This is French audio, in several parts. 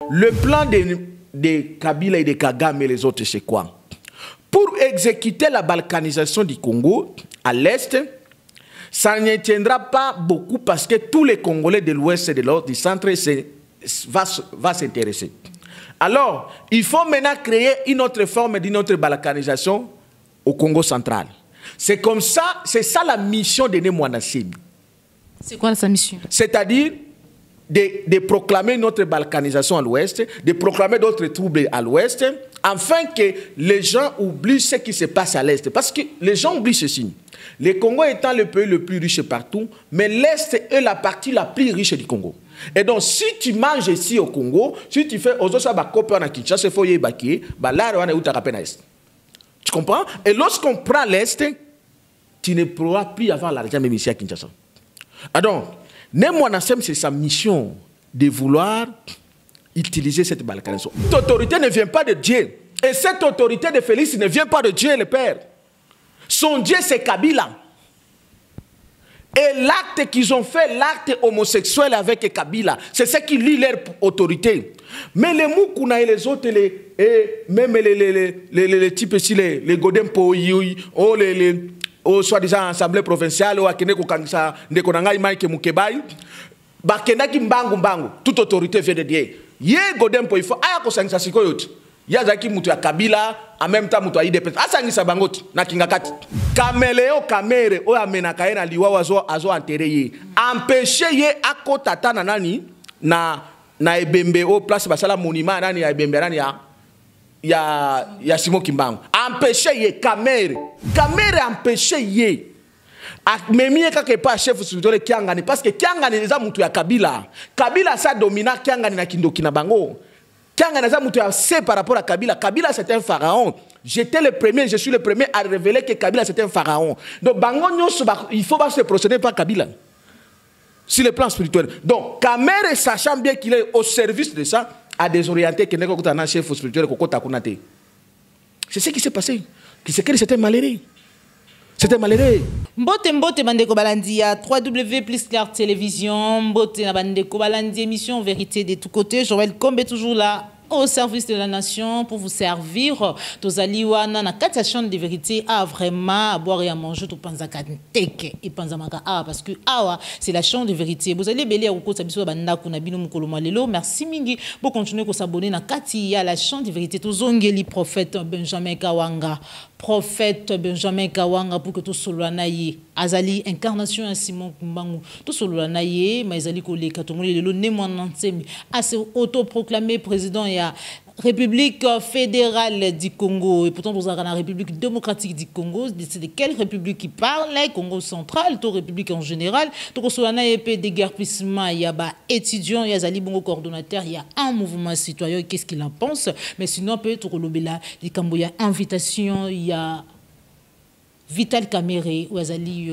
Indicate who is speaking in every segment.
Speaker 1: Le plan de Kabila et de Kagame et les autres, c'est quoi? Pour exécuter la balkanisation du Congo à l'Est, ça ne tiendra pas beaucoup parce que tous les Congolais de l'Ouest et de l'Est, du centre, va s'intéresser. Alors, il faut maintenant créer une autre forme d'une autre balkanisation au Congo central. C'est comme ça, c'est ça la mission de Némoana Semi.
Speaker 2: C'est quoi sa mission?
Speaker 1: C'est-à-dire de proclamer notre balkanisation à l'Ouest, de proclamer d'autres troubles à l'Ouest, afin que les gens oublient ce qui se passe à l'Est. Parce que les gens oublient ceci. Le Congo étant le pays le plus riche partout, mais l'Est est la partie la plus riche du Congo. Et donc, si tu manges ici au Congo, si tu fais aux autres Kinshasa, tu comprends? Et lorsqu'on prend l'Est, tu ne pourras plus avoir l'argent même ici à Kinshasa. Donc, Némoanasem, c'est sa mission de vouloir utiliser cette balkanisation. Cette autorité ne vient pas de Dieu. Et cette autorité de Félix ne vient pas de Dieu, le Père. Son Dieu, c'est Kabila. Et l'acte qu'ils ont fait, l'acte homosexuel avec Kabila, c'est ce qui lie leur autorité. Mais les Moukouna et les autres, même les types ici, les Godempo, au soi-disant assemblée provinciale, ou à Kene Kokangisa, Ndekonangai Mike Mukebai, Bakenaki Mbangu Mbangu, toute autorité vient de Dieu. Yé Godempo, il faut Ayako Sangisa Sikoyot. Yazaki Moutou ya Kabila, en même temps Moutou ya IDP. Asangisa Bangot, na Kingakati. Kameleo Kamere, o amenakaye na liwa azo enterré ye. Empêcher ye ako tata na nani, na ebembe, au place basala monument nani ya ebembe nani ya Simon Kimbangu. Empêcher ye Kamere. Kamere empêcher ye. Memie kake pas chef spirituel Kiangani parce que Kiangani les Moutou ya Kabila. Kabila sa domina Kiangani na Kindoki na bango. Kiangani za Moutou ya c'est par rapport à Kabila. Kabila c'est un pharaon. J'étais le premier, je suis le premier à révéler que Kabila c'est un pharaon. Donc bango il faut pas se procéder par Kabila. Sur le plan spirituel. Donc Kamere sachant bien qu'il est au service de ça a désorienté que n'est pas chef spirituel Kokota Kunate. C'est ce qui s'est passé. C'est que c'était malheureux. C'était malheureux.
Speaker 2: Mbote mbote bandeko balandi ya 3W plus Clair Télévision. Mbote na bandeko balandi émission Vérité de tous côtés. Joël Kombe toujours là au service de la nation pour vous servir. Tozaliwana na kati chaîne de vérité a vraiment à boire et à manger tout panzaka teke et panzamaka parce que awa c'est la chaîne de vérité. Vous allez belé au côté biso banda kuna bino mukolo malelo. Merci mingi pour continuer ko s'abonner na kati ya la chaîne de vérité tozongeli prophète Benjamin Kawanga. Prophète Benjamin Kawanga pour que tout solwana ye azali incarnation à Simon Kimbangu tout solwana ye mais azali ko le katomoli lelo Némoana Semi a se autoproclamé président ya République fédérale du Congo et pourtant nous avons la République démocratique du Congo. C'est de quelle république qui parle? Congo central, tout république en général. Donc solwana ye pe déguerpissement il y a ba étudiants, il y a zali bongo coordonnateur, il y a un mouvement citoyen qu'est-ce qu'il en pense mais sinon peut être lobela les Camboya invitation il y a Vital Kamere, Ouazali,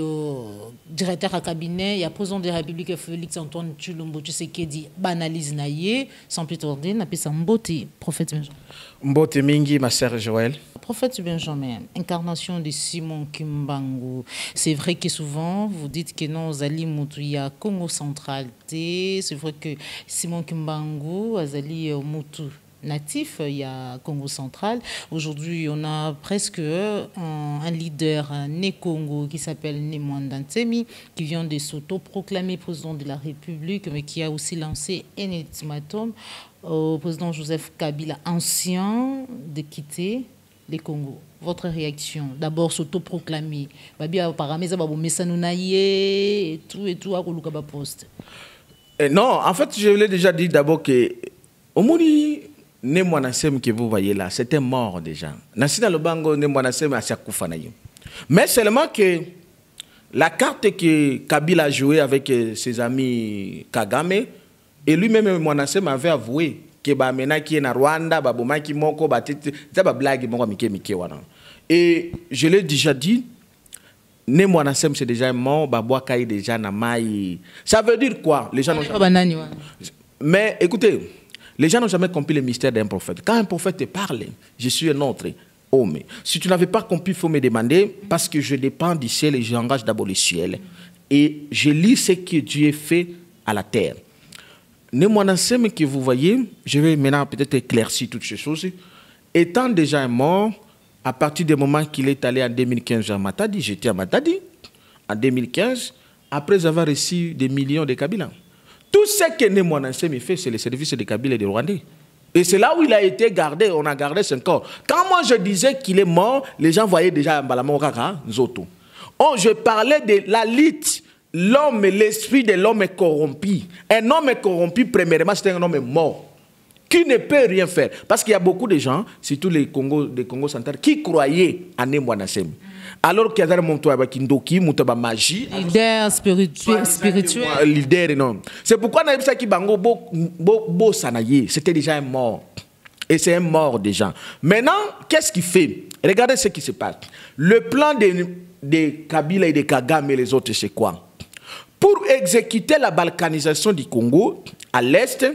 Speaker 2: directeur à cabinet, il y a président de la République Félix Antoine Tshilombo Tshisekedi, banalise naïe, sans plus tarder, n'a pas ça Mbote, prophète Benjamin.
Speaker 1: Mbote Mingi, ma sœur Joël.
Speaker 2: Prophète Benjamin, incarnation de Simon Kimbangu. C'est vrai que souvent, vous dites que non, Zali Moutouya, Congo central, c'est vrai que Simon Kimbangu, Azali Moutou. Natif, il y a Congo central. Aujourd'hui, on a presque un leader, un né-Congo qui s'appelle Némoana Semi, qui vient de s'auto-proclamer président de la République, mais qui a aussi lancé un ultimatum au président Joseph Kabila, ancien, de quitter les Congo. Votre réaction? D'abord, s'auto-proclamer.
Speaker 1: Non, en fait, je l'ai déjà dit d'abord que au Mouni, Némoana Semi que vous voyez là, c'était mort déjà. Nassina Lobango, Némoana Semi a Sakufanayo. Mais seulement que la carte que Kabila a jouée avec ses amis Kagame, et lui-même Némoana Semi avait avoué que maintenant qui est en Rwanda, Baboma qui moko, blague moko mike wana. Et je l'ai déjà dit, Némoana Semi c'est déjà mort, Baboa Kai déjà na mai. Ça veut dire quoi? Les gens n'ont... Mais écoutez, les gens n'ont jamais compris le mystère d'un prophète. Quand un prophète te parle, je suis un autre homme. Si tu n'avais pas compris, il faut me demander, parce que je dépends du ciel et j'engage d'abord le ciel. Et je lis ce que Dieu fait à la terre. Némoanasem que vous voyez, je vais maintenant peut-être éclaircir toutes ces choses. Étant déjà un mort, à partir du moment qu'il est allé en 2015 à Matadi, j'étais à Matadi, en 2015, après avoir reçu des millions de Kabila. Tout ce que Némoanasem fait, c'est le service de Kabila et des Rwandais. Et c'est là où il a été gardé, on a gardé son corps. Quand moi je disais qu'il est mort, les gens voyaient déjà Mbalama Okaka, Nzoto. Oh, je parlais de la lutte. L'homme, l'esprit de l'homme est corrompu. Un homme est corrompu, premièrement, c'est un homme mort, qui ne peut rien faire. Parce qu'il y a beaucoup de gens, surtout les Congo central, qui croyaient en Némoanasem. Alors qu'il y a des gens qui ont magie.
Speaker 2: Leader spirituel.
Speaker 1: Leader, non. C'est pourquoi on a dit que Bango Sanaye, c'était déjà un mort. Et c'est un mort déjà. Maintenant, qu'est-ce qu'il fait? Regardez ce qui se passe. Le plan de Kabila et de Kagame et les autres, c'est quoi? Pour exécuter la balkanisation du Congo à l'Est,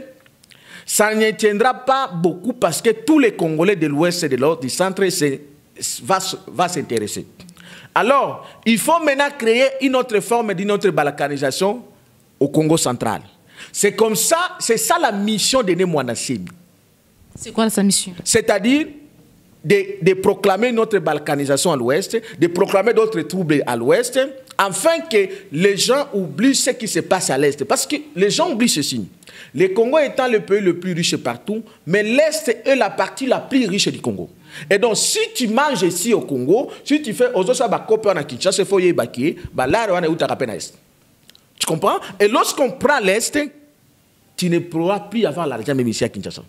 Speaker 1: ça ne tiendra pas beaucoup parce que tous les Congolais de l'Ouest et de l'Est, du centre, va s'intéresser. Alors, il faut maintenant créer une autre forme d'une autre balkanisation au Congo central. C'est comme ça, c'est ça la mission de Némoanasem.
Speaker 2: C'est quoi sa mission?
Speaker 1: C'est-à-dire de proclamer notre balkanisation à l'Ouest, de proclamer d'autres troubles à l'Ouest, afin que les gens oublient ce qui se passe à l'Est. Parce que les gens oublient ceci. Le Congo étant le pays le plus riche partout, mais l'Est est la partie la plus riche du Congo. Et donc, si tu manges ici au Congo, si tu fais tu comprends? Et lorsqu'on prend l'Est, tu ne pourras plus avoir l'argent même ici à Kinshasa.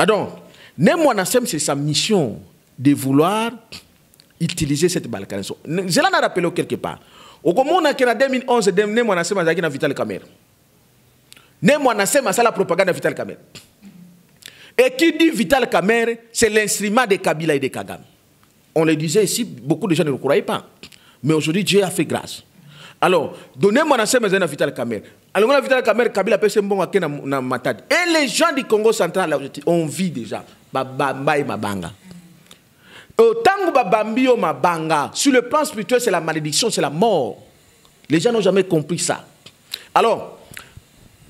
Speaker 1: Donc, Némoanasem, c'est sa mission de vouloir utiliser cette balkanisation. Je l'en ai rappelé quelque part. Au Congo, en 2011, Némoanasem a été Vital Kamerhe. Némoanasem a la propagande de Vital Kamerhe. Et qui dit Vital Kamerhe, c'est l'instrument de Kabila et de Kagame. On le disait ici, beaucoup de gens ne le croyaient pas. Mais aujourd'hui, Dieu a fait grâce. Alors, Némoanasem a Vital Kamerhe. Alors, Vital Kamerhe, Kabila peut se bon à Matadi. Et les gens du Congo central, on vit déjà. Babamba et Mabanga. Tango Babambi ou Mabanga, sur le plan spirituel, c'est la malédiction, c'est la mort. Les gens n'ont jamais compris ça. Alors,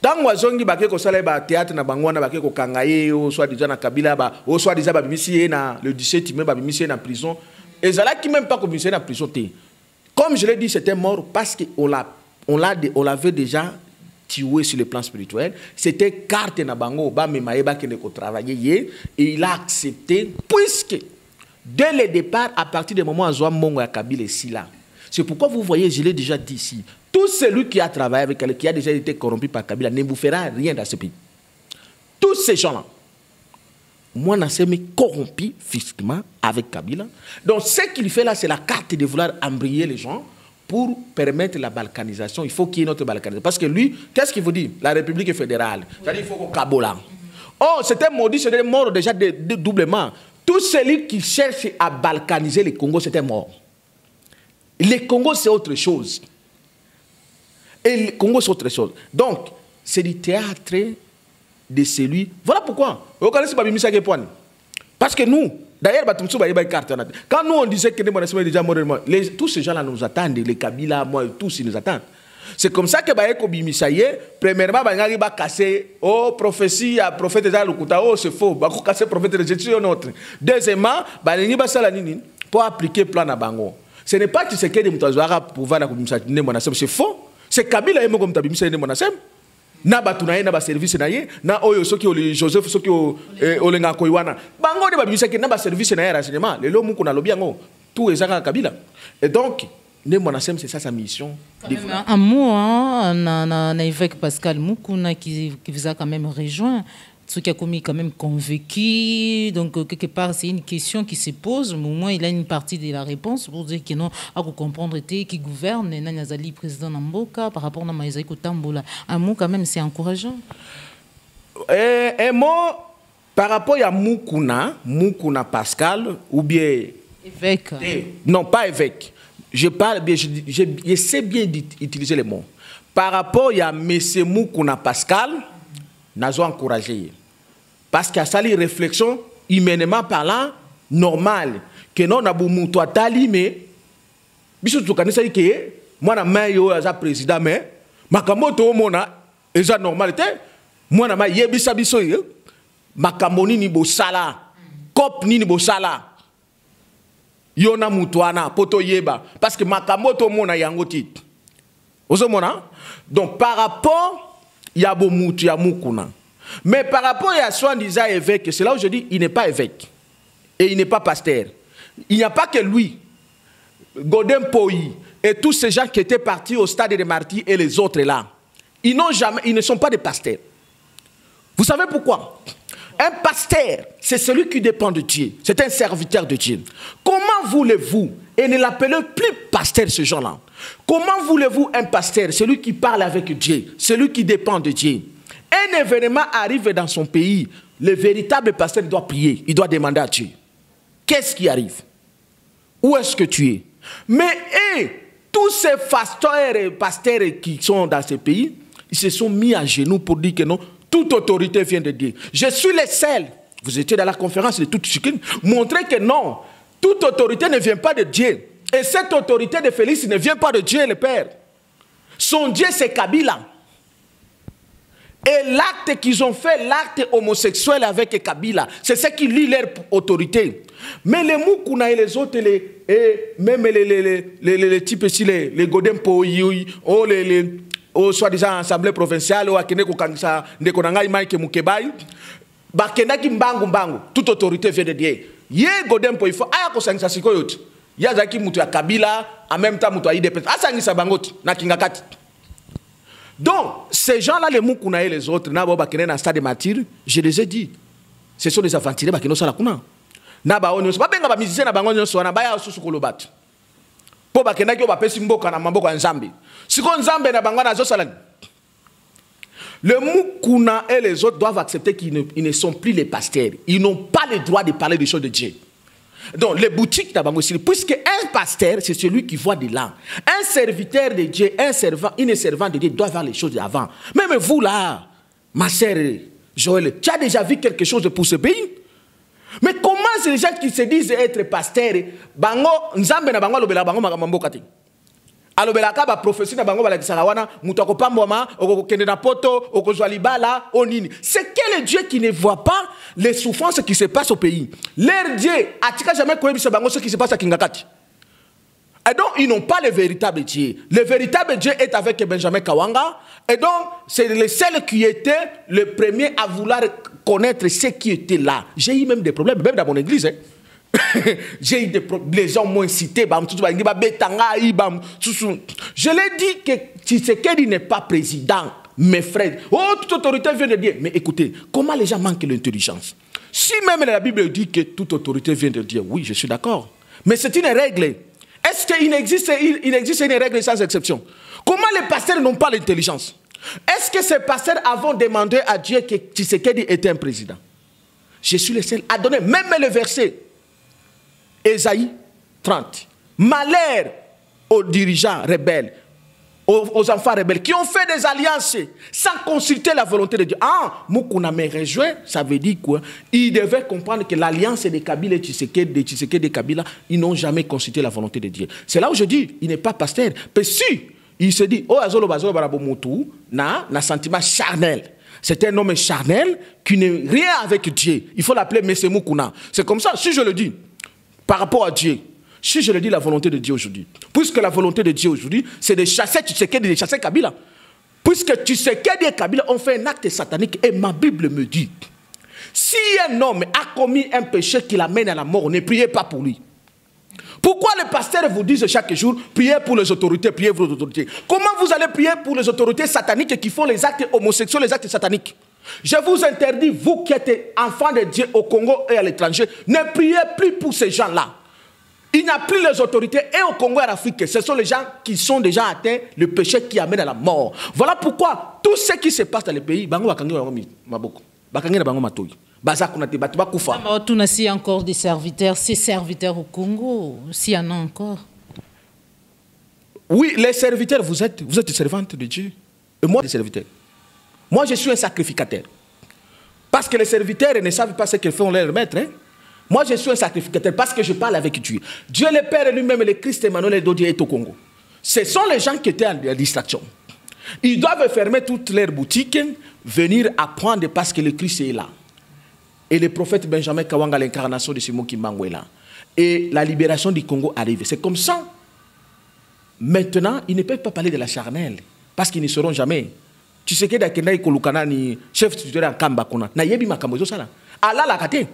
Speaker 1: Tango Azongi Bake ko sala ba théâtre na bangwana Bake ko kangaye ou soit déjà na Kabila ba ou soit déjà ba bimisi na le 17 mai ba bimisi na prison. Et ça là qui même pas commissionné na prison. Comme je l'ai dit, c'était mort parce qu'on l'avait déjà tué sur le plan spirituel. C'était carte na bango ba me maeba qui ne ko travailler et il a accepté puisque dès le départ, à partir du moment où Azwa Mongo a Kabila ici là. C'est pourquoi vous voyez, je l'ai déjà dit ici, tout celui qui a travaillé avec elle, qui a déjà été corrompu par Kabila, ne vous fera rien dans ce pays. Tous ces gens-là, moi, je suis corrompu physiquement avec Kabila. Donc, ce qu'il fait là, c'est la carte de vouloir embrayer les gens pour permettre la balkanisation. Il faut qu'il y ait notre balkanisation. Parce que lui, qu'est-ce qu'il vous dit? La République fédérale. C'est-à-dire qu'il faut qu'on Kabola. Oh, c'était maudit, c'était mort déjà doublement. Tout celui qui cherche à balkaniser le Congo, c'était mort. Le Congo, c'est autre chose. Et le Congo, c'est autre chose. Donc, c'est du théâtre de celui... Voilà pourquoi. Vous connaissez Babimisa Gepouane? Parce que nous, d'ailleurs, quand nous on disait que les déjà tous ces gens-là nous attendent, les Kabila, moi, tous ils nous attendent. C'est comme ça que Baeko Bimisaye, premièrement, Bangari va casser, oh, prophétie, à prophète de Zalukuta, oh, c'est faux, Bako casser prophète de Jésus, autre. Deuxièmement, Balengi Basalanini, pour appliquer plan à Bango. Ce n'est pas que c'est que des Moutazouara pour voir la Bimisaye, c'est faux. C'est Kabila et Mogom Tabimisaye, Monasem. Na batunaye na ba service na ye na oyo soki oli Joseph soki olenga koiwana bango de ba Bimisaye na ba service na ye renseignement le lo muko na lobi yango tout ezaka Kabila. Et donc Némoanasem, c'est ça sa mission.
Speaker 2: Un mot, hein, on a évêque Pascal Mukuna qui vous a quand même rejoint, ce qui a commis quand même convaincu. Donc, quelque part, c'est une question qui se pose. Mais au moins, il a une partie de la réponse pour dire que non, à comprendre qui gouverne, Nazali, président Namboka, par rapport à Maïsaïko Tambola. Un mot, quand même, c'est encourageant.
Speaker 1: Un mot par rapport à Mukuna Pascal, ou bien.
Speaker 2: Évêque.
Speaker 1: Non, pas évêque. Je sais bien utiliser les mots. Par rapport à M. Mukuna Pascal, nous avons encouragé. Parce qu'il y a une réflexion, humainement parlant, normale. Que nous avons dit que mais je suis que moi, je suis président, mais je suis normal. Moi, na yebisa biso ye. Makamoni ni bosala. Kop ni bosala. Yona mutuana, poto yeba. Parce que makamoto mona yangoti. Ozomona? Donc, par rapport, il y a beau moutu, il y a moukuna. Mais par rapport à soi-disant évêque, c'est là où je dis, il n'est pas évêque. Et il n'est pas pasteur. Il n'y a pas que lui. Godem Poyi et tous ces gens qui étaient partis au stade des martyrs et les autres là. Ils ne sont pas des pasteurs. Vous savez pourquoi? Un pasteur, c'est celui qui dépend de Dieu. C'est un serviteur de Dieu. Comment voulez-vous, et ne l'appelez plus pasteur ce genre-là, comment voulez-vous un pasteur, celui qui parle avec Dieu, celui qui dépend de Dieu? Un événement arrive dans son pays, le véritable pasteur doit prier, il doit demander à Dieu. Qu'est-ce qui arrive? Où est-ce que tu es? Mais tous ces pasteurs et pasteurs qui sont dans ce pays, ils se sont mis à genoux pour dire que non, toute autorité vient de Dieu. Je suis le seul. Vous étiez dans la conférence de toute chacune. Montrez que non, toute autorité ne vient pas de Dieu. Et cette autorité de Félix ne vient pas de Dieu le Père. Son Dieu, c'est Kabila. Et l'acte qu'ils ont fait, l'acte homosexuel avec Kabila, c'est ce qui lie leur autorité. Mais les Moukouna et les autres, même les types ici, les Godem Poyi, au soi-disant assemblée provinciale, ou à Kene Koukangsa, Ndekonangai Maïke Moukebaï, Bakenaki Mbangu Mbangu, toute autorité vient de Dieu. Yé Godem Poyi, il faut aya kosangisa sikoyot. Yazaki Moutou ya Kabila, en même temps Moutou ya IDP. Asangisa Bangot, na Kingakati. Donc, ces gens-là, les Moukouna et les autres, Naba Bakene na stade de martyrs, je les ai dit, ce sont des aventuriers Bakeno Salakuna. Naba Onyo, pas bien que les musiciens na Bango Nyonso, na Baya Osusu Kolobat. Po Bakena ki Obapesi Mboka na Mamboko Nzambe. Siko Nzambe na Bango na Zosalan. Les Moukouna et les autres doivent accepter qu'ils ne sont plus les pasteurs. Ils n'ont pas le droit de parler des choses de Dieu. Donc, les boutiques d'Abango, puisque un pasteur, c'est celui qui voit de là. Un serviteur de Dieu, un servant de Dieu doit voir les choses d'avant. Même vous là, ma sœur Joël, tu as déjà vu quelque chose pour ce pays? Mais comment ces gens qui se disent être pasteurs, Bango, Nzambe na Bango, Lobela Bango, Magambo Kati? Alobelaka ba prophétie na bango balakisaka wana mutu akopambwama okokende na poto okozwa libala onini. C'est quel Dieu qui ne voit pas les souffrances qui se passent au pays? Leur Dieu atika jamais koyebisa bango ce qui se passe à Kingakati. Et donc ils n'ont pas le véritable Dieu. Le véritable Dieu est avec Benjamin Kawanga. Et donc c'est le seul qui était le premier à vouloir connaître ce qui était là. J'ai eu même des problèmes même dans mon église. Hein. J'ai eu des problèmes, les gens m'ont incité. Je l'ai dit que Tshisekedi n'est pas président, mes frères. Oh, toute autorité vient de Dieu. Mais écoutez, comment les gens manquent l'intelligence? Si même la Bible dit que toute autorité vient de Dieu, oui, je suis d'accord. Mais c'est une règle. Est-ce qu'il existe une règle sans exception? Comment les pasteurs n'ont pas l'intelligence? Est-ce que ces pasteurs avons demandé à Dieu que Tshisekedi était un président? Je suis le seul à donner même le verset. Ésaïe 30. Malheur aux dirigeants rebelles, aux enfants rebelles qui ont fait des alliances sans consulter la volonté de Dieu. Ah, Moukouna me rejoint, ça veut dire quoi? Ils devaient comprendre que l'alliance de Kabila et Tshisekedi, de Kabila, ils n'ont jamais consulté la volonté de Dieu. C'est là où je dis, il n'est pas pasteur. Mais si, il se dit, oh, Azolo Bazolo Barabomoutou, na sentiment charnel. C'est un homme charnel qui n'est rien avec Dieu. Il faut l'appeler Messe Moukouna. C'est comme ça, si je le dis. Par rapport à Dieu, si je le dis la volonté de Dieu aujourd'hui, puisque la volonté de Dieu aujourd'hui, c'est de chasser Tshisekedi, de chasser Kabila. Puisque Tshisekedi et Kabila ont fait un acte satanique, et ma Bible me dit, si un homme a commis un péché qui l'amène à la mort, ne priez pas pour lui. Pourquoi les pasteurs vous disent chaque jour, priez pour les autorités, priez pour les autorités? Comment vous allez prier pour les autorités sataniques qui font les actes homosexuels, les actes sataniques? Je vous interdis, vous qui êtes enfants de Dieu au Congo et à l'étranger, ne priez plus pour ces gens-là. Il n'y a plus les autorités et au Congo et en Afrique. Ce sont les gens qui sont déjà atteints le péché qui amène à la mort. Voilà pourquoi tout ce qui se passe dans les pays,
Speaker 2: on a encore des serviteurs, ces serviteurs au Congo, s'il y en a encore.
Speaker 1: Oui, les serviteurs, vous êtes servantes de Dieu. Et moi, des serviteurs. Moi, je suis un sacrificateur. Parce que les serviteurs ne savent pas ce qu'ils font leur maître. Hein? Moi, je suis un sacrificateur parce que je parle avec Dieu. Dieu le Père lui-même, le Christ Emmanuel et Dieu est au Congo. Ce sont les gens qui étaient en distraction. Ils doivent fermer toutes leurs boutiques, venir apprendre parce que le Christ est là. Et le prophète Benjamin Kawanga, l'incarnation de Simon Kimbangu est là. Et la libération du Congo arrive. C'est comme ça. Maintenant, ils ne peuvent pas parler de la charnelle. Parce qu'ils ne seront jamais. Tu sais que dans le Kolukana, ni chef titulaire en Kamba, na yebi makambo ça là. Allah la kate.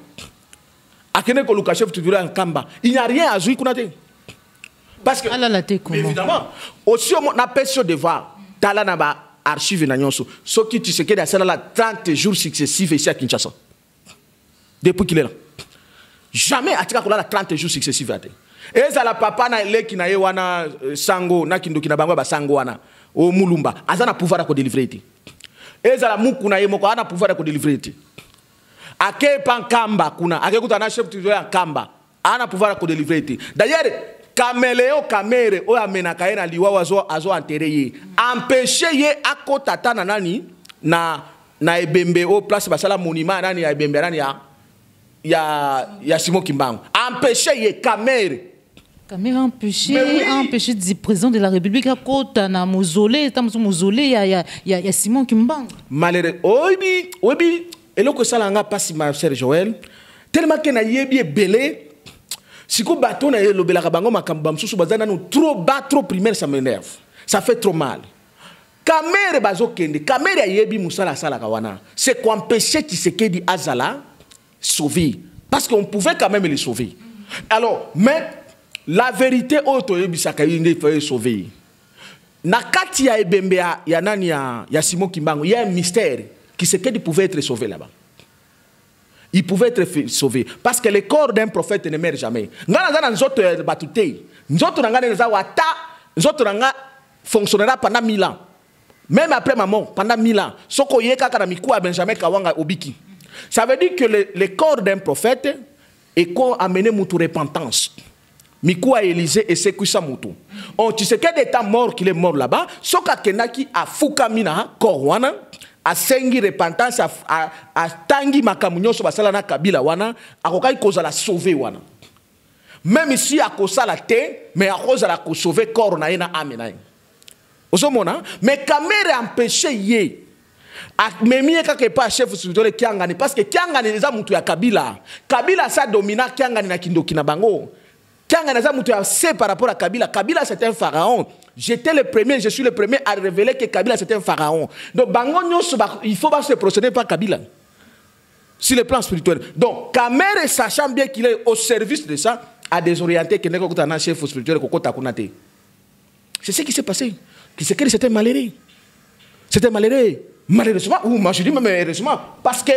Speaker 1: Akene Koluka chef titulaire en Kamba, il n'y a rien à jouer kunate. Parce que évidemment, aussi on a pas sur devoir. Tala na ba archive na nyonso. Ce qui tu sais que dans cela 30 jours successifs ici à Kinshasa. Depuis qu'il est là. Jamais atika kola 30 jours successifs ate. Et ça la papa na le ki na ye wana sango na kindoki na bango ba sango wana. O mulumba azana pouvoir ko délivrer ti ezala muku na yemo ko ana pouvoir ko délivrer ti ake pankamba kuna ake kutana chef titulaire kamba ana pouvoir ko délivrer ti d'ailleurs caméléo camere o amena kaena liwa azo enterrer empêcher ye akota tana nani na ebembe o place basala monument nani ya ebembe nani ya Simon Kimbangu empêcher ye camere.
Speaker 2: Caméra empêché du président de la République à côté na mausolée, il y a Simon Kimbangu.
Speaker 1: Malheureux. Oui, et là que ça l'a pas si ma chère Joël, tellement que na yebi belé, si ko bateau na le bela bango makambam sous bazana nous trop primaire ça m'énerve. Ça fait trop mal. Caméra bazo kende, caméra yebi musala sala kawana. C'est qu'empêcher Tshisekedi Azala sauver parce qu'on pouvait quand même les sauver. Alors, mais la vérité, il faut sauver. Nakati ya ebembe ya nani ya Simon Kimbangu, il y a un mystère qui c'est qu'il pouvait être sauvé là-bas. Il pouvait être sauvé parce que le corps d'un prophète ne meurt jamais. Ngana nous autres batute, nous autres fonctionnera pendant 1000 ans. Même après ma mort, pendant 1000 ans. Soko yeka kana mikuwa Benjamin Kawanga obiki. Ça veut dire que le corps d'un prophète est amené mutu repentance. Mikou a Élysée et c'est kuisa mutu. On tu sais quel état mort qu'il est mort là-bas. Soka kenaki a fukamina korwana a sengi repentance a tangi makamunyo so basala na kabila wana a kokai koza la sauver wana. Même ici a kosa la te mais a koza la ko sauver corps na ina amena. Osomona mais caméra empêcher yé. Memie kake pas chef spirituel Kiangani parce que Kiangani les a mutu ya Kabila. Kabila sa domina Kiangani na kindoki na bango. C'est par rapport à Kabila. Kabila c'est un pharaon. J'étais le premier, je suis le premier à révéler que Kabila c'est un pharaon. Donc il faut pas se procéder par Kabila. Sur le plan spirituel. Donc Kamere sachant bien qu'il est au service de ça, a désorienté que n'est pas un chef spirituel. C'est ce qui s'est passé. C'était malheureux. C'était malheureux. Malheureusement, ou moi je dis même heureusement, parce que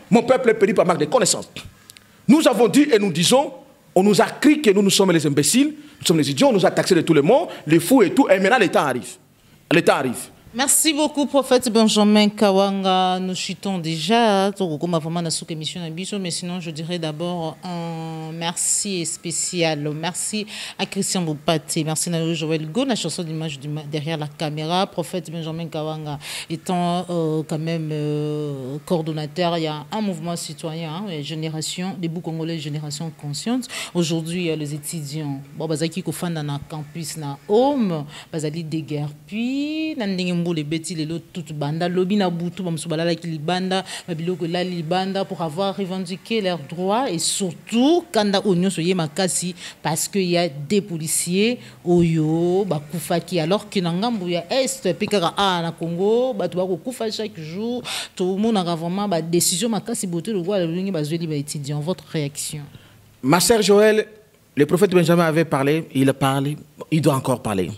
Speaker 1: mon peuple est péri par manque de connaissances. Nous avons dit et nous disons, on nous a crié que nous sommes les imbéciles, nous sommes les idiots, on nous a taxés de tout le monde, les fous et tout, et maintenant le temps arrive. Le temps arrive.
Speaker 2: Merci beaucoup, prophète Benjamin Kawanga. Nous chutons déjà. Mais sinon, je dirais d'abord un merci spécial. Merci à Christian Boupati. Merci à Joël Go, la chanson d'image derrière la caméra. Prophète Benjamin Kawanga étant quand même coordonnateur, il y a un mouvement citoyen, génération, des bouts congolais, génération consciente. Aujourd'hui, les étudiants, bon, bazaki ko fanda na campus na home, bazali de guerre puis les bêtis les autres toute banda lobby na butu bamsobala la kilibanda babiloko la libanda pour avoir revendiqué leurs droits et surtout kanda onyo soye makasi parce que il y a des policiers oyo bakufaki alors que na ngambo ya est pikaka na Congo batu bako kufa chaque jour tout le monde a vraiment ba décision makasi boté le roi lingi bazeli ba étudiant. Votre réaction?
Speaker 1: Ma sœur Joël, le prophète Benjamin avait parlé, il a parlé, il doit encore parler.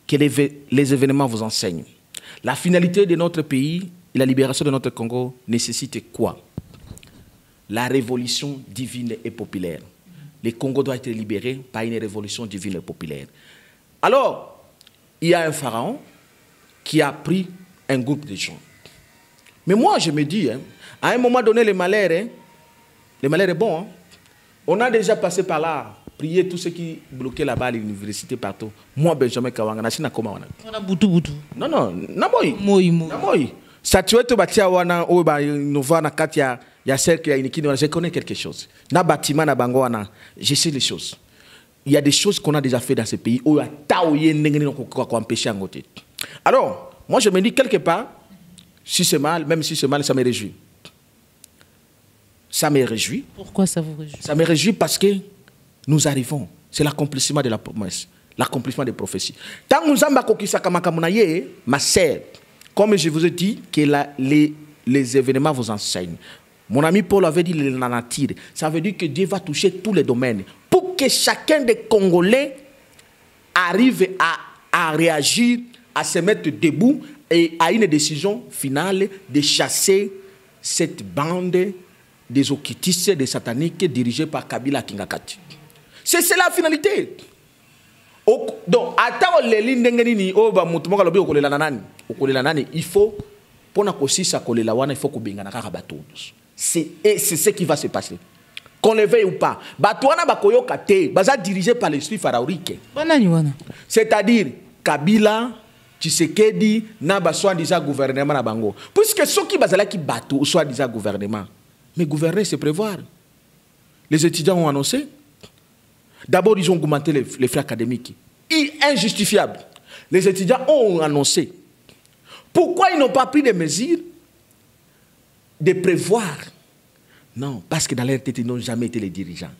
Speaker 1: Que les événements vous enseignent. La finalité de notre pays et la libération de notre Congo nécessite quoi? La révolution divine et populaire. Le Congo doit être libéré par une révolution divine et populaire. Alors, il y a un pharaon qui a pris un groupe de gens. Mais moi, je me dis, à un moment donné, le malheur est bon. On a déjà passé par là. Prier tous ceux qui bloquaient là-bas à l'université partout. Moi, Benjamin Kawanga, on a boutou. Non, namoy. Namoy. Ça tu es tout bâti à wana, nous voit na katia, il y a celle qui a une équipe, je connais quelque chose. Na bâtiment na bangoana, je sais les choses. Il y a des choses qu'on a déjà fait dans ce pays où il y a taouye n'engeni qu'on empêcher en côté. Alors, moi je me dis quelque part, si c'est mal, même si c'est mal, ça me réjouit. Ça me réjouit.
Speaker 2: Pourquoi ça vous réjouit?
Speaker 1: Ça me réjouit parce que nous arrivons. C'est l'accomplissement de la promesse, l'accomplissement des prophéties. Tant que nous avons ma sœur, comme je vous ai dit, que les événements vous enseignent. Mon ami Paul avait dit le nature. Ça veut dire que Dieu va toucher tous les domaines pour que chacun des Congolais arrive à réagir, à se mettre debout et à une décision finale de chasser cette bande des occultistes, des sataniques dirigés par Kabila Kingakati. C'est la finalité. Donc, il faut, pour il faut que c'est ce qui va se passer. Qu'on le veuille ou pas. Batouana bakoyo kate, baza dirigé par l'esprit pharaonique. C'est-à-dire Kabila, Tshisekedi, na ba soi-disant gouvernement na bango. Puisque ceux qui bazala qui batou soi-disant gouvernement. Mais gouverner, c'est prévoir. Les étudiants ont annoncé. D'abord, ils ont augmenté les frais académiques. Injustifiable. Les étudiants ont annoncé. Pourquoi ils n'ont pas pris des mesures de prévoir? Non, parce que dans leur tête, ils n'ont jamais été les dirigeants.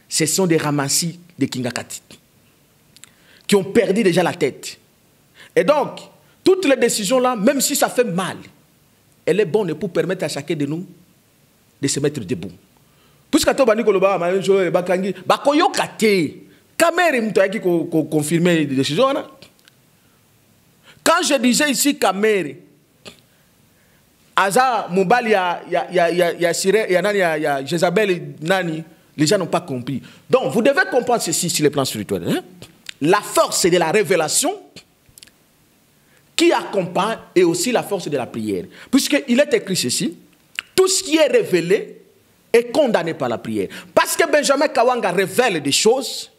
Speaker 1: Ce sont des ramassis de Kingakati qui ont perdu déjà la tête. Et donc, toutes les décisions-là, même si ça fait mal, elle est bonne pour permettre à chacun de nous de se mettre debout. Puisque tu as dit que le bakangi, bakoyo kate, Kamere m'a qui confirmer les décisions. Quand je disais ici Kamere, Aza Moubali, il y a Jézabel, Nani, les gens n'ont pas compris. Donc, vous devez comprendre ceci sur le plan spirituel. Hein? La force, c'est de la révélation qui accompagne et aussi la force de la prière. Puisqu'il est écrit ceci, tout ce qui est révélé est condamné par la prière. Parce que Benjamin Kawanga révèle des choses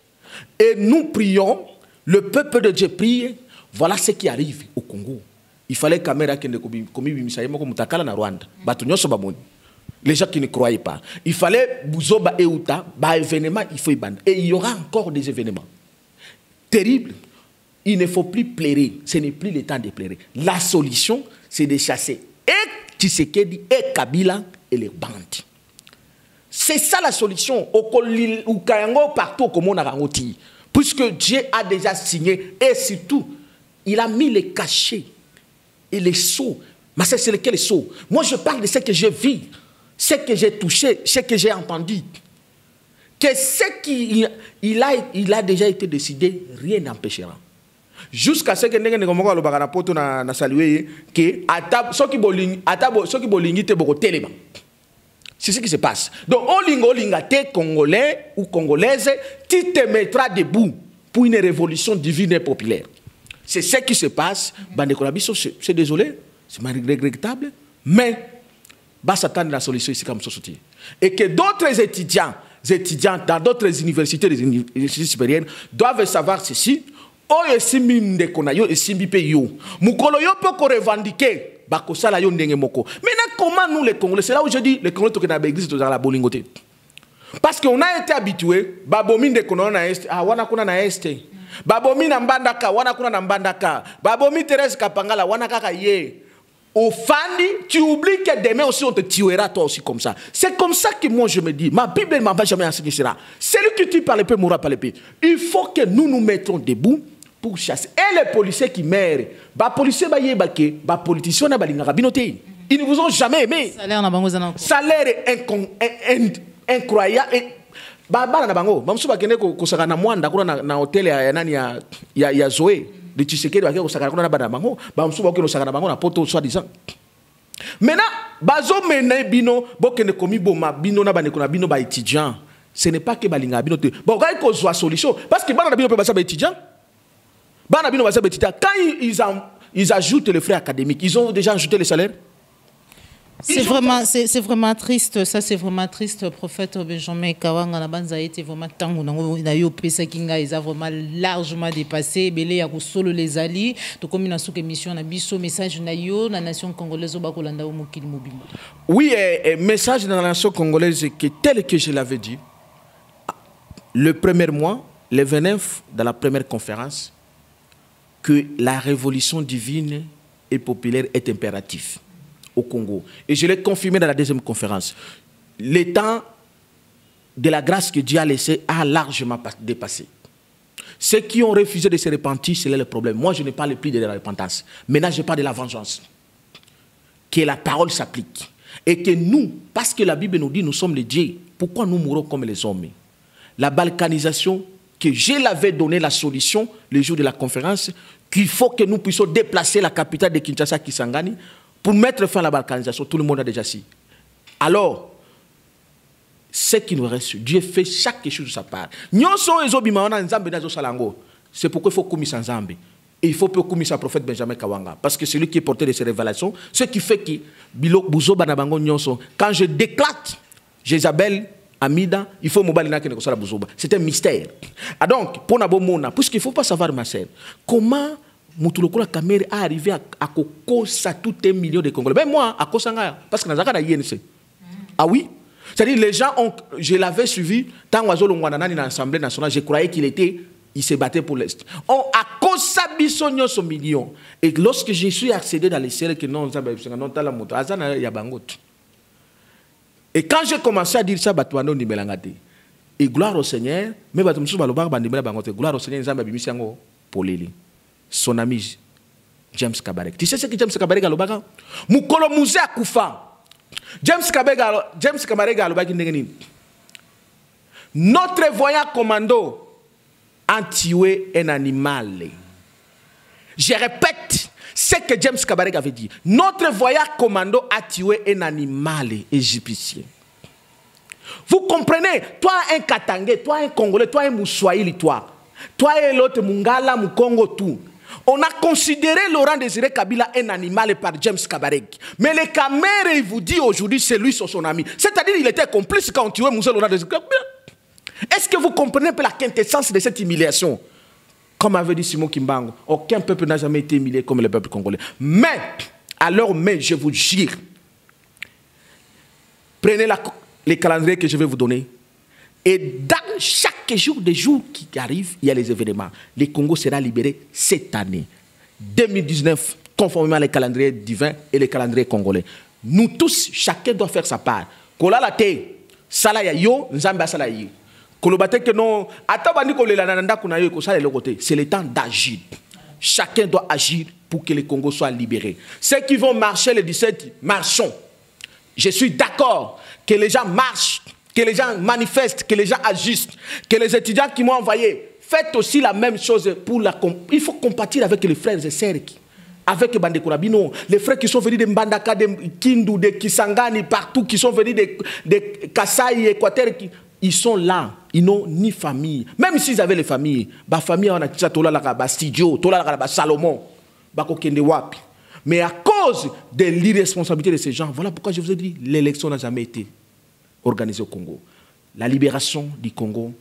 Speaker 1: et nous prions, le peuple de Dieu prie, voilà ce qui arrive au Congo. Il fallait caméra qui ne na Rwanda. Les gens qui ne croyaient pas. Il fallait Bouzoba et Outa, événement, il faut y bande. Et il y aura encore des événements terribles. Il ne faut plus pleurer. Ce n'est plus le temps de pleurer. La solution, c'est de chasser et Tshisekedi et Kabila et les bandes. C'est ça la solution. Au Kayango, partout comme on a rangoti. Puisque Dieu a déjà signé et surtout, il a mis les cachets et les sceaux. Mais c'est lequel les sceaux? Moi, je parle de ce que j'ai vu, ce que j'ai touché, ce que j'ai entendu. Que ce qu'il a déjà été décidé, rien n'empêchera. Jusqu'à ce que nous salué que c'est ce qui se passe. Donc, Olingate congolais ou congolaise, tu te mettras debout pour une révolution divine et populaire. C'est ce qui se passe. C'est désolé, c'est regrettable, mais bah s'attendre la solution ici comme ça. Et que d'autres étudiants dans d'autres universités, les universités supérieures, doivent savoir ceci. Oyo simbi ndeko yo simbi pe yo. Mukolo yo peut revendiquer bakosala yo ndenge moko. Maintenant comment nous les Congolais, c'est là où je dis les Congolais toke na église dans la bolingoté. Parce qu'on a été habitué babomi ndeko na est wana kuna na est. Babomi na mbandaka wana kuna na mbandaka. Babomi Thérèse Kapangala wana kaka ye. Au Fandi, tu oublies que demain aussi on te tuera toi aussi comme ça. C'est comme ça que moi je me dis, ma Bible ne m'a pas jamais enseigné cela. Celui qui tue par l'épée mourra par l'épée. Il faut que nous nous mettons debout pour chasser. Et les policiers qui meurent, les policiers les politiciens ils ne vous ont jamais aimé. Salaire est incroyable. Baba na bango, bamsuba kende ko saka na mwanda kuna na hotel ya nani ya Zoé. De Tshisekedi wa ko saka kuna na bana bango, bamsuba ko saka na bango na poto soit disant. Maintenant, bazo mena bino bokende komi boma bino na bane kuna bino ba étudiant. Ce n'est pas que balinga bino te. Bon, ga ko zo solution parce que bana bino pe ba sa ba étudiant. Bana bino ba sa ba étudiant quand ils ajoutent les frais académiques, ils ont déjà ajouté les salaires.
Speaker 2: C'est vraiment triste, ça c'est vraiment triste, prophète Benjamin Kawanga Nabanza a été vraiment tango na yo pesa kinga ils a vraiment largement dépassé belé ya ko solo les alliés to comme na souk émission na biso message na yo la nation congolaise ba ko landa mokili mobimba.
Speaker 1: Oui, message dans la nation congolaise que tel que je l'avais dit le premier mois, le 29 dans la première conférence que la révolution divine et populaire est impératif au Congo. Et je l'ai confirmé dans la deuxième conférence. Le temps de la grâce que Dieu a laissé a largement dépassé. Ceux qui ont refusé de se repentir, c'est là le problème. Moi, je ne parle plus de la repentance. Maintenant, je parle de la vengeance. Que la parole s'applique. Et que nous, parce que la Bible nous dit nous sommes les dieux, pourquoi nous mourons comme les hommes? La balkanisation, que je l'avais donné la solution le jour de la conférence, qu'il faut que nous puissions déplacer la capitale de Kinshasa, Kisangani, pour mettre fin à la balkanisation. Tout le monde a déjà su. Alors, ce qui nous reste, Dieu fait chaque chose de sa part. C'est pourquoi il faut commis sans Zambé. Et il faut commis sans prophète Benjamin Kawanga. Parce que c'est lui qui est porté de ces révélations. Ce qui fait que, quand je déclate Jézabel, Amida, il faut c'est un mystère. Ah donc, pour Nabomona, puisqu'il ne faut pas savoir, ma sœur, comment Moutoulokola Kamere a arrivé à Kokosa tout 1 million de Congolais. Ben moi, à Kosanga, parce que Nazaka na INC. Ah oui? C'est-à-dire, les gens ont. Je l'avais suivi, tant que dans l'Assemblée nationale, je croyais il se battait pour l'Est. On a Kosa Bissonio son million. Et lorsque je suis accédé dans les ciels, que non, et quand j'ai commencé à dire ça, et gloire au Seigneur, mais gloire au Seigneur, son ami James Kabarek. Tu sais ce que James Kabarek a l'obaka? Moukolo Mouzé a Koufa. James Kabarek a l'obaka. Notre voyant commando a tué un animal. Je répète ce que James Kabarek avait dit. Notre voyant commando a tué un animal égyptien. Vous comprenez? Toi un Katangé, toi un Congolais, toi un Moussoaïli, toi et l'autre Mungala, Mukongo, tout. On a considéré Laurent Désiré Kabila un animal par James Kabarek. Mais les caméras, il vous dit aujourd'hui, c'est lui, son ami. C'est-à-dire qu'il était complice quand on tuait Moussa Laurent Désiré Kabila. Est-ce que vous comprenez un peu la quintessence de cette humiliation? Comme avait dit Simon Kimbango, aucun peuple n'a jamais été humilié comme le peuple congolais. Mais, alors, je vous jure, prenez les calendriers que je vais vous donner. Et dans chaque jour des jours qui arrivent, il y a les événements. Le Congo sera libéré cette année. 2019, conformément aux calendriers divins et les calendriers congolais. Nous tous, chacun doit faire sa part. Kola la te, salaya yo, nzamba salaya. C'est le temps d'agir. Chacun doit agir pour que le Congo soit libéré. Ceux qui vont marcher le 17, marchons. Je suis d'accord que les gens marchent, que les gens manifestent, que les gens agissent, que les étudiants qui m'ont envoyé, faites aussi la même chose pour la... Il faut compatir avec les frères et sœurs, avec Bandeko Rabino, les frères qui sont venus de Mbandaka, de Kindu, de Kisangani, partout, qui sont venus de Kasaï, Équateur, ils sont là, ils n'ont ni famille. Même s'ils avaient les familles, la famille, on a dit ça, studio, Salomon, Wapi. Mais à cause de l'irresponsabilité de ces gens, voilà pourquoi je vous ai dit, l'élection n'a jamais été organisée au Congo. La libération du Congo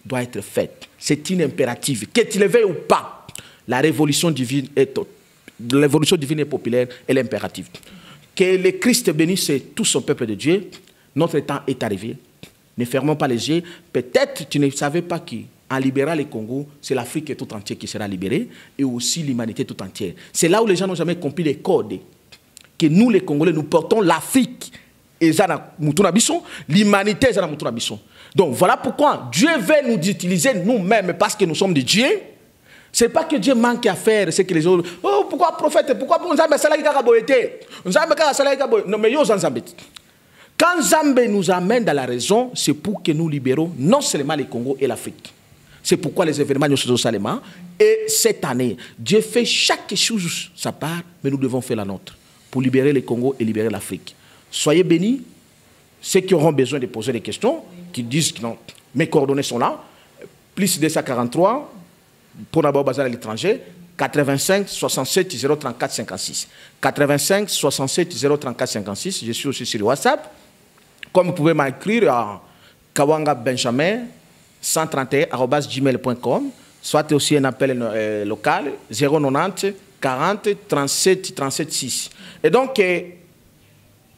Speaker 1: doit être faite. C'est une impérative. Que tu le veuilles ou pas, la révolution divine est populaire et l'impérative. Que le Christ bénisse tout son peuple de Dieu. Notre temps est arrivé. Ne fermons pas les yeux. Peut-être tu ne savais pas qu'en libérant le Congo, c'est l'Afrique tout entière qui sera libérée et aussi l'humanité tout entière. C'est là où les gens n'ont jamais compris les codes. Que nous, les Congolais, nous portons l'Afrique et l'humanité et donc voilà pourquoi Dieu veut nous utiliser nous-mêmes parce que nous sommes des dieux. Ce n'est pas que Dieu manque à faire, c'est que les autres... Oh, pourquoi prophète? Pourquoi non, mais quand Zambé nous amène dans la raison, c'est pour que nous libérons non seulement le Congo et l'Afrique. C'est pourquoi les événements nous sont salement. Et cette année, Dieu fait chaque chose sa part, mais nous devons faire la nôtre pour libérer le Congo et libérer l'Afrique. Soyez bénis. Ceux qui auront besoin de poser des questions, qui disent que non, mes coordonnées sont là. Plus 243 pour d'abord basé à l'étranger. 85 67 034 56. 85 67 034 56. Je suis aussi sur WhatsApp. Comme vous pouvez m'écrire à Kawanga Benjamin 131@gmail.com. Soit aussi un appel local 090 40 37 37 6. Et donc,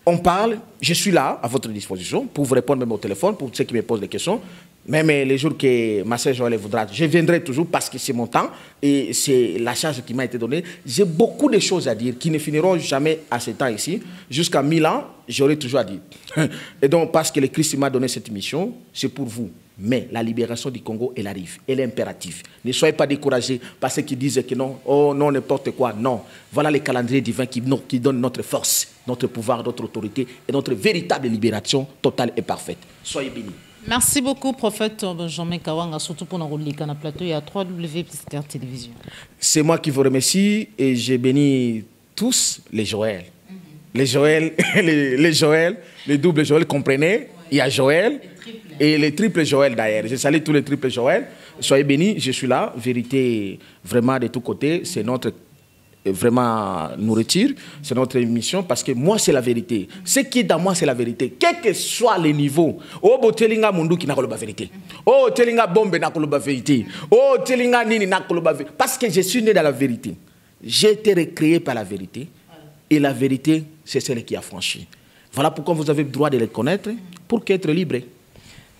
Speaker 1: On parle, je suis là, à votre disposition, pour vous répondre même au téléphone, pour ceux qui me posent des questions. Même les jours que ma sœur Joël voudra, je viendrai toujours parce que c'est mon temps et c'est la charge qui m'a été donnée. J'ai beaucoup de choses à dire qui ne finiront jamais à ce temps ici. Jusqu'à 1000 ans, j'aurai toujours à dire. Et donc, parce que le Christ m'a donné cette mission, c'est pour vous. Mais la libération du Congo, elle arrive. Elle est impérative. Ne soyez pas découragés par ceux qui disent que non, oh non, n'importe quoi. Non. Voilà le calendrier divin qui donne notre force, notre pouvoir, notre autorité et notre véritable libération totale et parfaite. Soyez bénis.
Speaker 2: Merci beaucoup, prophète Benjamin Kawanga, surtout pour nous relier le plateau. Il y a 3W plus Clair Télévision.
Speaker 1: C'est moi qui vous remercie et j'ai béni tous les Joël. Les Joël, les Joël, les doubles Joël, comprenez? Il y a Joël et les triples Joël d'ailleurs. Je salue tous les triples Joël. Soyez bénis, je suis là. Vérité, vraiment de tous côtés, c'est notre vraiment nourriture, c'est notre mission parce que moi c'est la vérité. Ce qui est dans moi c'est la vérité, quel que soit le niveau. Oh botelinga mundu ki nakoloba vérité. Oh telinga bombe nakoloba vérité. Oh telinga nini nakoloba vérité. Parce que je suis né dans la vérité. J'ai été recréé par la vérité et la vérité c'est celle qui a franchi. Voilà pourquoi vous avez le droit de les connaître pour qu'être libre.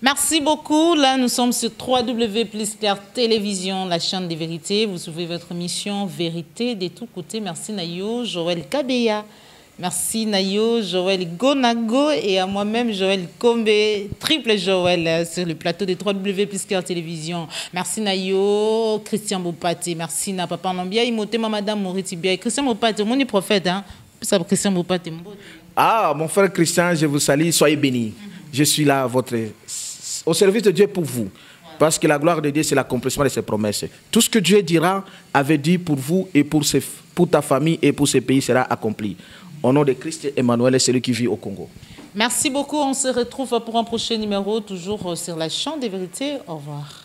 Speaker 2: Merci beaucoup. Là, nous sommes sur 3W plus Clair Télévision, la chaîne des vérités. Vous suivez votre mission Vérité de tous côtés. Merci Nayo, Joël Kabeya. Merci Nayo, Joël Gonago et à moi-même Joël Kombe, triple Joël sur le plateau de 3W plus Clair Télévision. Merci Nayo, Christian Bopate. Merci na Papa Nambia, Imote Madame Moritibia. Christian Bopate, mon prophète, hein? Ça, Christian Bopate.
Speaker 1: Ah, mon frère Christian, je vous salue, soyez bénis. Je suis là, au service de Dieu pour vous. Parce que la gloire de Dieu, c'est l'accomplissement de ses promesses. Tout ce que Dieu dira, avait dit pour vous et pour ta famille et pour ce pays sera accompli. Au nom de Christ, Emmanuel est celui qui vit au Congo.
Speaker 2: Merci beaucoup. On se retrouve pour un prochain numéro, toujours sur la chaîne des vérités. Au revoir.